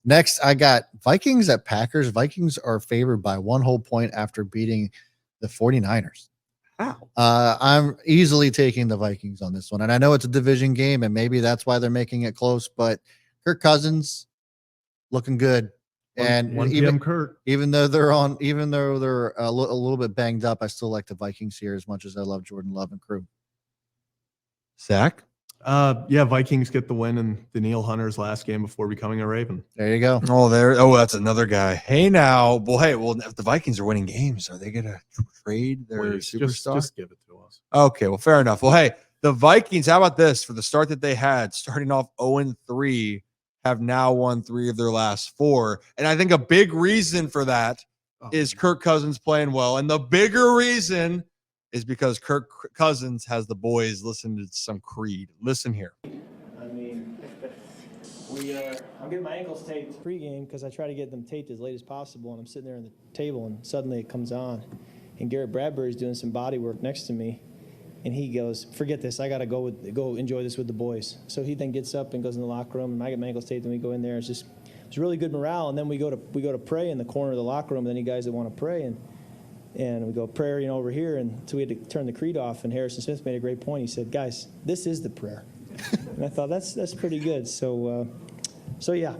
Next, I got Vikings at Packers. Vikings are favored by 1 whole point after beating the 49ers. Wow. I'm easily taking the Vikings on this one. And I know it's a division game, and maybe that's why they're making it close, but Kirk Cousins looking good. And 1 p.m. Kurt. even though they're a little bit banged up, I still like the Vikings here as much as I love Jordan Love and crew. Zach? Yeah, Vikings get the win in Daniil Hunter's last game before becoming a Raven. There you go. That's another guy. Hey, if the Vikings are winning games, are they gonna trade their superstar? Just give it to us. Okay, well, fair enough. Well, hey, the Vikings, how about this? For the start that they had, starting off 0-3, have now won 3 of their last 4. And I think a big reason for that is Kirk Cousins playing well. And the bigger reason is because Kirk Cousins has the boys listen to some Creed. Listen here. I mean, I'm getting my ankles taped pregame because I try to get them taped as late as possible, and I'm sitting there on the table, and suddenly it comes on, and Garrett Bradbury's doing some body work next to me, and he goes, "Forget this, I got to go enjoy this with the boys." So he then gets up and goes in the locker room, and I get my ankles taped, and we go in there. It's really good morale, and then we go to pray in the corner of the locker room with any guys that want to pray, and we go prayer, over here, and so we had to turn the Creed off. And Harrison Smith made a great point. He said, "Guys, this is the prayer," and I thought that's pretty good. So yeah,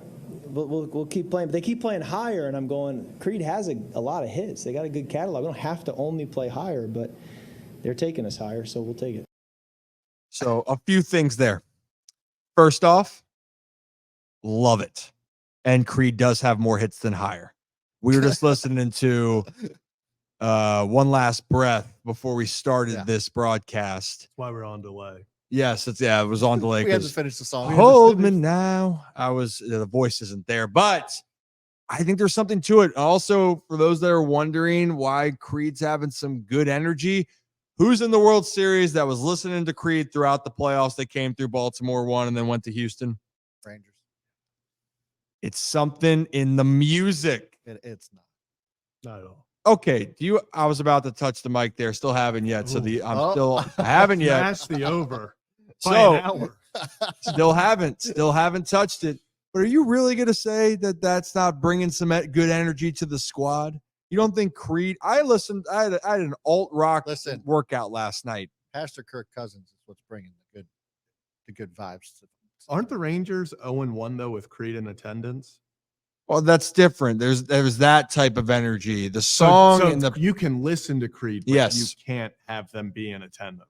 we'll keep playing. But they keep playing higher, and I'm going. Creed has a lot of hits. They got a good catalog. We don't have to only play higher, but they're taking us higher, so we'll take it. So a few things there. First off, love it. And Creed does have more hits than higher. We were just listening to One Last Breath before we started this broadcast. That's why we're on delay. Yes, it was on delay. We had to finish the song. Hold me now. The voice isn't there, but I think there's something to it. Also, for those that are wondering why Creed's having some good energy, who's in the World Series that was listening to Creed throughout the playoffs? They came through, Baltimore won, and then went to Houston. Rangers. It's something in the music. It's Not at all. Okay, I was about to touch the mic there, still haven't yet. So I haven't yet. Smash the over. So an hour. still haven't touched it. But are you really going to say that that's not bringing some good energy to the squad? You don't think Creed? I had an alt rock workout last night. Pastor Kirk Cousins is what's bringing the good vibes to them. Aren't the Rangers 0-1 though with Creed in attendance? Well, that's different. There's that type of energy. The song you can listen to Creed, but you can't have them be in attendance.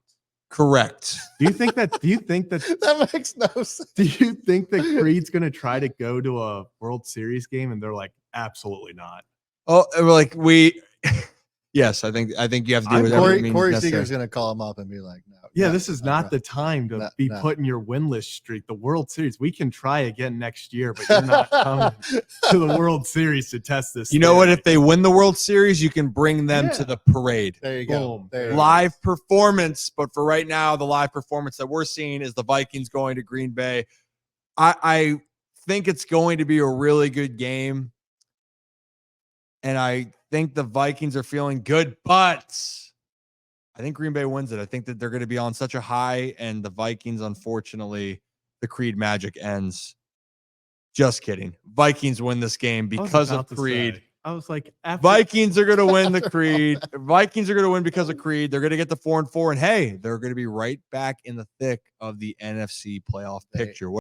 Correct. Do you think that that makes no sense? Do you think that Creed's going to try to go to a World Series game and they're like, absolutely not? Oh, yes, I think you have to do whatever it means. Corey Seager's going to call him up and be like, "No, yeah, this is not the time to be putting your winless streak. The World Series, we can try again next year, but you're not coming to the World Series to test this. You know what? If they win the World Series, you can bring them to the parade. There you go. Live performance, but for right now, the live performance that we're seeing is the Vikings going to Green Bay. I think it's going to be a really good game. And I think the Vikings are feeling good, but I think Green Bay wins it. I think that they're going to be on such a high, and the Vikings, unfortunately, the Creed magic ends. Just kidding. Vikings win this game because of Creed. I was like, Vikings are going to win the Creed. Vikings are going to win because of Creed. They're going to get the 4-4, and hey, they're going to be right back in the thick of the NFC playoff picture.